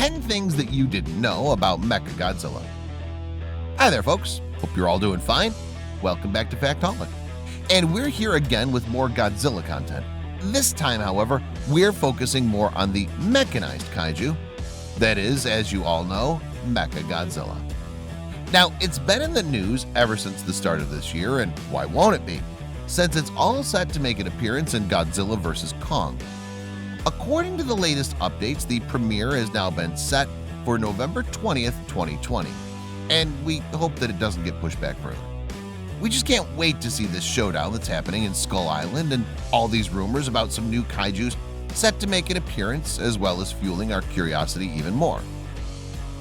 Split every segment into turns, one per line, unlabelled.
10 things that you didn't know about Mechagodzilla. Hi there folks, hope you're all doing fine. Welcome back to Factaholic. And we're here again with more Godzilla content. This time, however, we're focusing more on the mechanized kaiju. That is, as you all know, Mechagodzilla. Now, it's been in the news ever since the start of this year, and why won't it be? Since it's all set to make an appearance in Godzilla vs. Kong. According to the latest updates, the premiere has now been set for November 20th, 2020, and we hope that it doesn't get pushed back further. We just can't wait to see this showdown that's happening in Skull Island and all these rumors about some new kaijus set to make an appearance, as well as fueling our curiosity even more.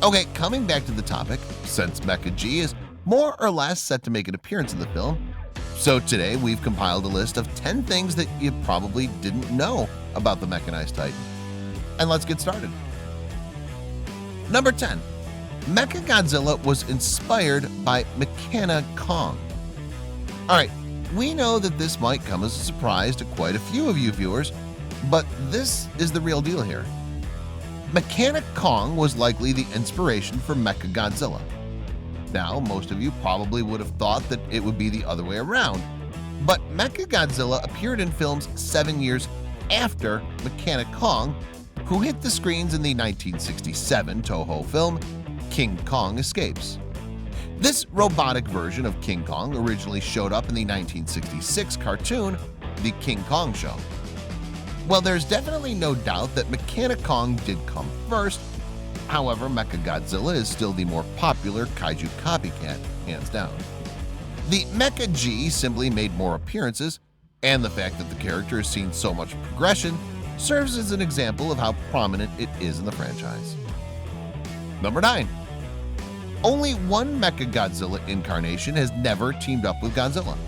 Okay, coming back to the topic, since Mecha G is more or less set to make an appearance in the film, so today we've compiled a list of 10 things that you probably didn't know about the mechanized Titan. And let's get started. Number 10. Mechagodzilla was inspired by Mecha Kong. Alright, we know that this might come as a surprise to quite a few of you viewers, but this is the real deal here. Mecha Kong was likely the inspiration for Mechagodzilla. Now, most of you probably would have thought that it would be the other way around, but Mechagodzilla appeared in films 7 years after Mecha Kong, who hit the screens in the 1967 Toho film King Kong Escapes. This robotic version of King Kong originally showed up in the 1966 cartoon The King Kong Show. Well, there's definitely no doubt that Mecha Kong did come first. However, Mechagodzilla is still the more popular kaiju copycat, hands down. The Mecha G simply made more appearances, and the fact that the character has seen so much progression serves as an example of how prominent it is in the franchise. Number 9. Only one Mechagodzilla incarnation has never teamed up with Godzilla.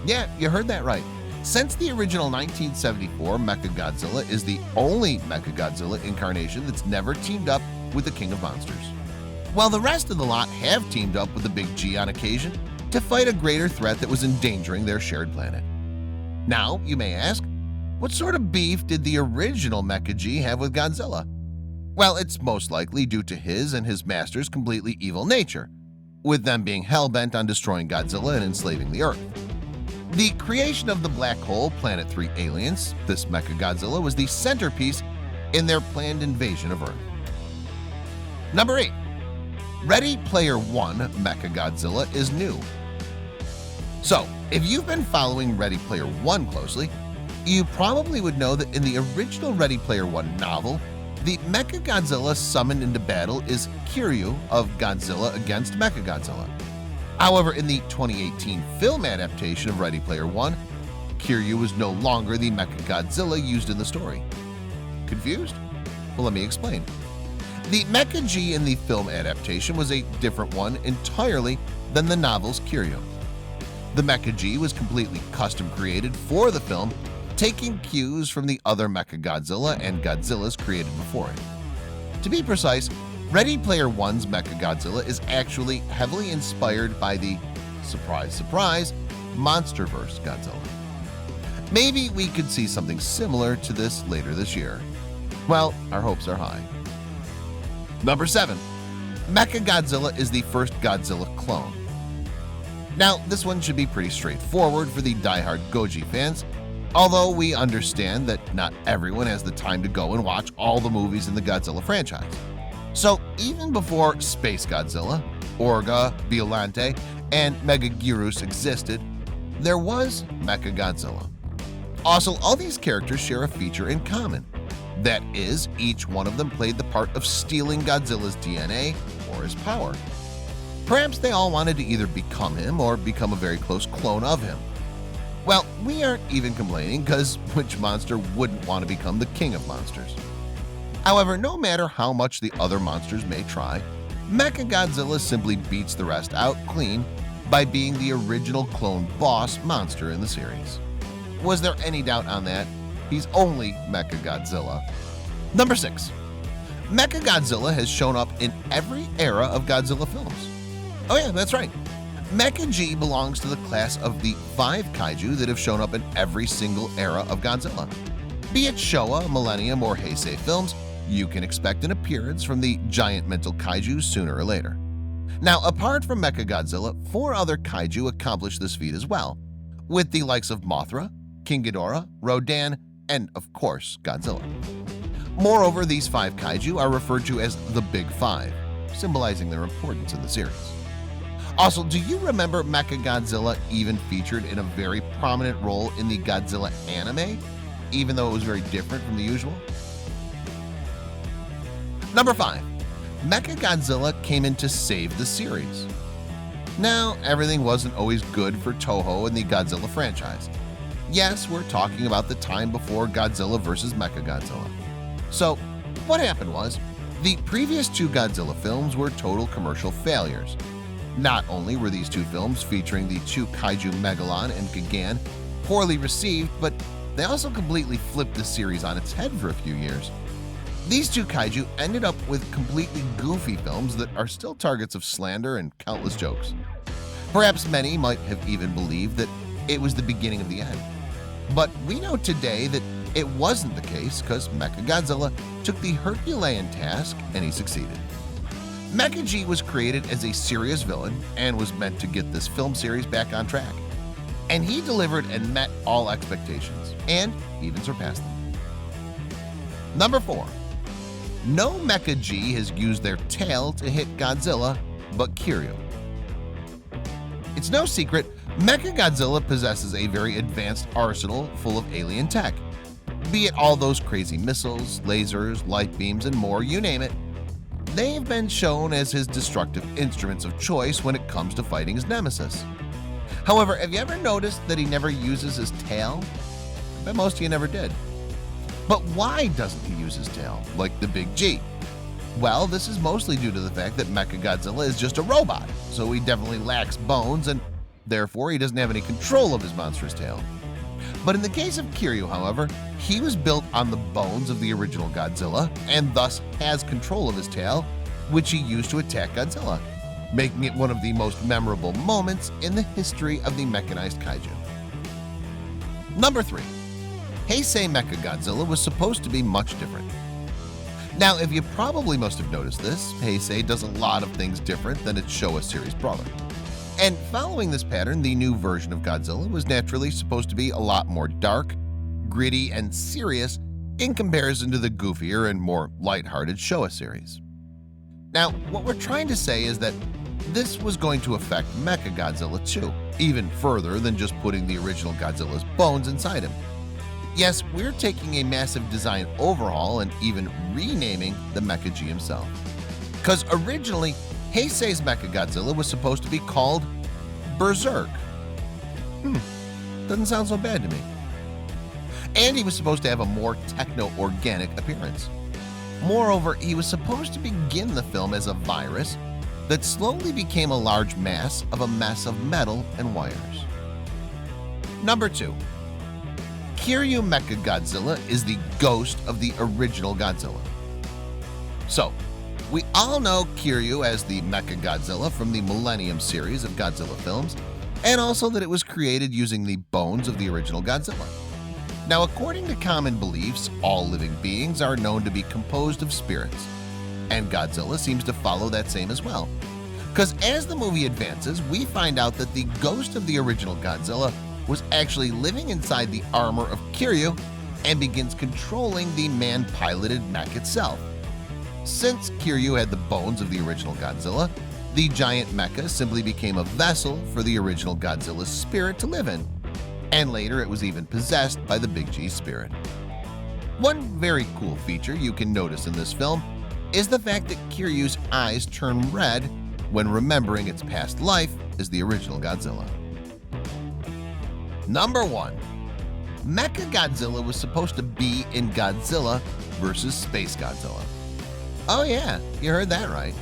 Yeah, you heard that right. Since the original 1974 Mechagodzilla is the only Mechagodzilla incarnation that's never teamed up with the King of Monsters, while the rest of the lot have teamed up with the Big G on occasion to fight a greater threat that was endangering their shared planet. Now, you may ask, what sort of beef did the original Mecha G have with Godzilla? Well, it's most likely due to his and his master's completely evil nature, with them being hell-bent on destroying Godzilla and enslaving the Earth. The creation of the Black Hole Planet 3 aliens, this Mechagodzilla was the centerpiece in their planned invasion of Earth. Number 8. Ready Player One Mechagodzilla is new. So, if you've been following Ready Player One closely, you probably would know that in the original Ready Player One novel, the Mechagodzilla summoned into battle is Kiryu of Godzilla against Mechagodzilla. However, in the 2018 film adaptation of Ready Player One, Kiryu was no longer the Mechagodzilla used in the story. Confused? Well, let me explain. The Mecha G in the film adaptation was a different one entirely than the novel's Kiryu. The Mecha G was completely custom created for the film, taking cues from the other Mechagodzilla and Godzillas created before it. To be precise, Ready Player One's Mechagodzilla is actually heavily inspired by the, surprise surprise, MonsterVerse Godzilla. Maybe we could see something similar to this later this year. Well, our hopes are high. Number 7. Mechagodzilla is the first Godzilla clone. Now, this one should be pretty straightforward for the die-hard Goji fans, although we understand that not everyone has the time to go and watch all the movies in the Godzilla franchise. So even before Space Godzilla, Orga, Violante, and Megaguirus existed, there was Mechagodzilla. Also, all these characters share a feature in common. That is, each one of them played the part of stealing Godzilla's DNA or his power. Perhaps they all wanted to either become him or become a very close clone of him. Well, we aren't even complaining, because which monster wouldn't want to become the king of monsters? However, no matter how much the other monsters may try, Mechagodzilla simply beats the rest out clean by being the original clone boss monster in the series. Was there any doubt on that? He's only Mechagodzilla. Number 6. Mechagodzilla has shown up in every era of Godzilla films. Oh yeah, that's right. Mecha G belongs to the class of the 5 kaiju that have shown up in every single era of Godzilla. Be it Showa, Millennium, or Heisei films, you can expect an appearance from the giant mental kaiju sooner or later. Now, apart from Mechagodzilla, 4 other kaiju accomplished this feat as well, with the likes of Mothra, King Ghidorah, Rodan, and of course, Godzilla. Moreover, these 5 kaiju are referred to as the Big Five, symbolizing their importance in the series. Also, do you remember Mechagodzilla even featured in a very prominent role in the Godzilla anime, even though it was very different from the usual? Number 5. Mechagodzilla came in to save the series. Now, everything wasn't always good for Toho and the Godzilla franchise. Yes, we're talking about the time before Godzilla vs. Mechagodzilla. So, what happened was, the previous 2 Godzilla films were total commercial failures. Not only were these 2 films featuring the 2 kaiju Megalon and Gigan poorly received, but they also completely flipped the series on its head for a few years. These 2 kaiju ended up with completely goofy films that are still targets of slander and countless jokes. Perhaps many might have even believed that it was the beginning of the end. But we know today that it wasn't the case because Mechagodzilla took the Herculean task and he succeeded. Mecha-G was created as a serious villain and was meant to get this film series back on track. And he delivered and met all expectations, and even surpassed them. Number 4. No Mecha-G has used their tail to hit Godzilla, but Kiryu. It's no secret, Mechagodzilla possesses a very advanced arsenal full of alien tech. Be it all those crazy missiles, lasers, light beams, and more, you name it. They've been shown as his destructive instruments of choice when it comes to fighting his nemesis. However, have you ever noticed that he never uses his tail? I bet most of you never did. But why doesn't he use his tail, like the Big G? Well, this is mostly due to the fact that Mechagodzilla is just a robot, so he definitely lacks bones and therefore he doesn't have any control of his monstrous tail. But in the case of Kiryu, however, he was built on the bones of the original Godzilla and thus has control of his tail, which he used to attack Godzilla, making it one of the most memorable moments in the history of the mechanized kaiju. Number 3. Heisei Mechagodzilla was supposed to be much different. Now, if you probably must have noticed this, Heisei does a lot of things different than its Showa series brother. And following this pattern, the new version of Godzilla was naturally supposed to be a lot more dark, gritty, and serious in comparison to the goofier and more lighthearted Showa series. Now, what we're trying to say is that this was going to affect Mechagodzilla too, even further than just putting the original Godzilla's bones inside him. Yes, we're taking a massive design overhaul and even renaming the Mecha-G himself. Because originally, Heisei's Mechagodzilla was supposed to be called Berserk. Doesn't sound so bad to me. And he was supposed to have a more techno-organic appearance. Moreover, he was supposed to begin the film as a virus that slowly became a large mass of metal and wires. Number 2. Kiryu Mechagodzilla is the ghost of the original Godzilla. So, we all know Kiryu as the Mechagodzilla from the Millennium series of Godzilla films, and also that it was created using the bones of the original Godzilla. Now, according to common beliefs, all living beings are known to be composed of spirits, and Godzilla seems to follow that same as well. Because as the movie advances, we find out that the ghost of the original Godzilla was actually living inside the armor of Kiryu and begins controlling the man-piloted mech itself. Since Kiryu had the bones of the original Godzilla, the giant mecha simply became a vessel for the original Godzilla's spirit to live in, and later it was even possessed by the Big G's spirit. One very cool feature you can notice in this film is the fact that Kiryu's eyes turn red when remembering its past life as the original Godzilla. Number 1. Mechagodzilla was supposed to be in Godzilla vs. Space Godzilla. Oh yeah, you heard that right.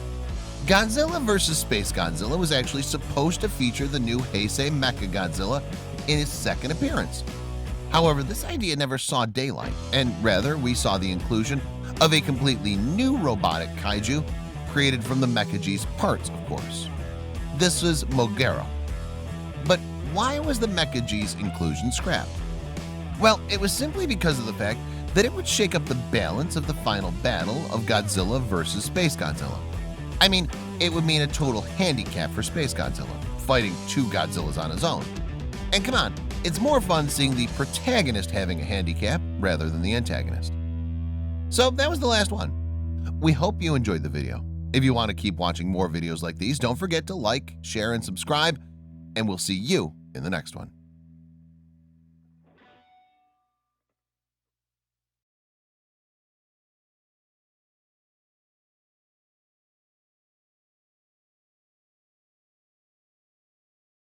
Godzilla vs. Space Godzilla was actually supposed to feature the new Heisei Mechagodzilla in his second appearance. However, this idea never saw daylight, and rather we saw the inclusion of a completely new robotic kaiju created from the Mecha-G's parts, of course. This was Mogera. But why was the Mecha-G's inclusion scrapped? Well, it was simply because of the fact that it would shake up the balance of the final battle of Godzilla versus Space Godzilla. I mean, it would mean a total handicap for Space Godzilla, fighting two Godzillas on his own. And come on, it's more fun seeing the protagonist having a handicap rather than the antagonist. So that was the last one. We hope you enjoyed the video. If you want to keep watching more videos like these, don't forget to like, share, and subscribe, and we'll see you in the next one.